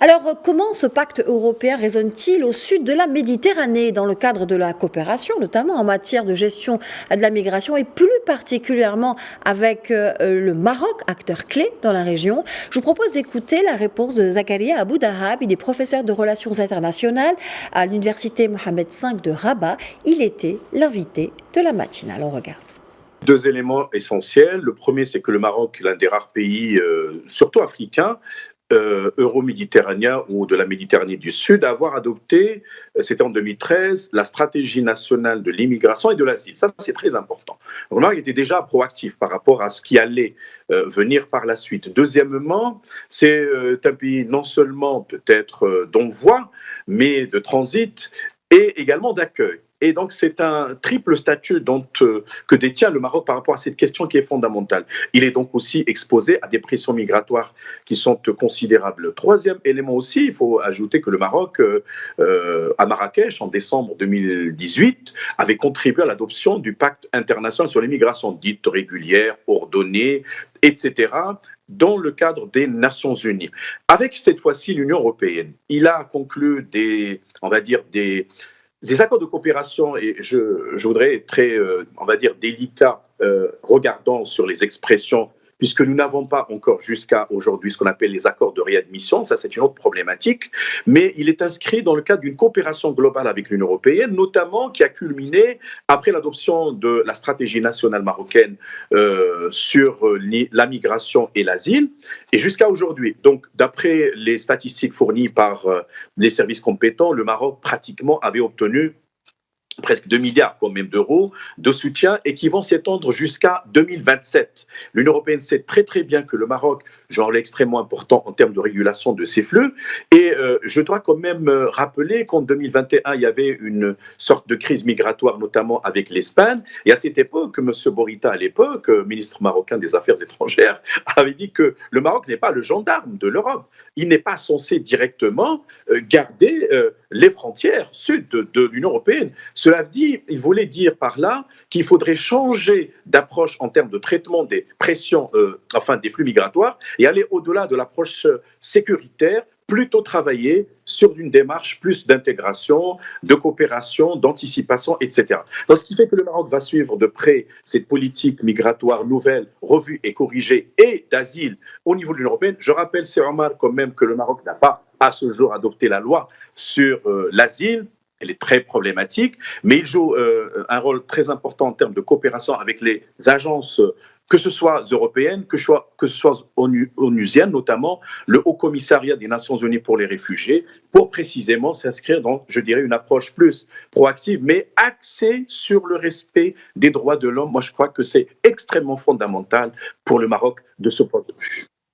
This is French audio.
Alors, comment ce pacte européen résonne-t-il au sud de la Méditerranée dans le cadre de la coopération, notamment en matière de gestion de la migration et plus particulièrement avec le Maroc, acteur clé dans la région? Je vous propose d'écouter la réponse de Zakaria Abou Dahab. Il est professeur de relations internationales à l'université Mohamed V de Rabat. Il était l'invité de la matinale. On regarde. Deux éléments essentiels. Le premier, c'est que le Maroc est l'un des rares pays, surtout africains, euro-méditerranéens ou de la Méditerranée du Sud, à avoir adopté, c'était en 2013, la stratégie nationale de l'immigration et de l'asile. Ça, c'est très important. Le Maroc était déjà proactif par rapport à ce qui allait venir par la suite. Deuxièmement, c'est un pays non seulement peut-être d'envoi, mais de transit et également d'accueil. Et donc, c'est un triple statut que détient le Maroc par rapport à cette question qui est fondamentale. Il est donc aussi exposé à des pressions migratoires qui sont considérables. Troisième élément aussi, il faut ajouter que le Maroc, à Marrakech, en décembre 2018, avait contribué à l'adoption du pacte international sur l'immigration dite régulière, ordonnée, etc., dans le cadre des Nations Unies. Avec cette fois-ci l'Union européenne, il a conclu des accords de coopération, et je voudrais être très, délicat, regardant sur les expressions, puisque nous n'avons pas encore jusqu'à aujourd'hui ce qu'on appelle les accords de réadmission, ça c'est une autre problématique, mais il est inscrit dans le cadre d'une coopération globale avec l'Union européenne, notamment qui a culminé après l'adoption de la stratégie nationale marocaine sur la migration et l'asile, et jusqu'à aujourd'hui. Donc, d'après les statistiques fournies par les services compétents, le Maroc pratiquement avait obtenu presque 2 milliards quand même d'euros de soutien et qui vont s'étendre jusqu'à 2027. L'Union européenne sait très très bien que le Maroc joue extrêmement important en termes de régulation de ces flux. Et je dois quand même rappeler qu'en 2021, il y avait une sorte de crise migratoire, notamment avec l'Espagne. Et à cette époque, M. Borita, à l'époque, ministre marocain des Affaires étrangères, avait dit que le Maroc n'est pas le gendarme de l'Europe. Il n'est pas censé directement garder les frontières sud de l'Union européenne. Cela dit, il voulait dire par là qu'il faudrait changer d'approche en termes de traitement des pressions, des flux migratoires, et aller au-delà de l'approche sécuritaire, plutôt travailler sur une démarche plus d'intégration, de coopération, d'anticipation, etc. Donc, ce qui fait que le Maroc va suivre de près cette politique migratoire nouvelle, revue et corrigée, et d'asile au niveau de l'Union européenne. Je rappelle, c'est Omar, quand même, que le Maroc n'a pas, à ce jour, adopté la loi sur l'asile. Elle est très problématique, mais il joue un rôle très important en termes de coopération avec les agences, que ce soit européennes, que ce soit onusiennes, notamment le Haut Commissariat des Nations Unies pour les réfugiés, pour précisément s'inscrire dans, je dirais, une approche plus proactive, mais axée sur le respect des droits de l'homme. Moi, je crois que c'est extrêmement fondamental pour le Maroc de ce point de vue.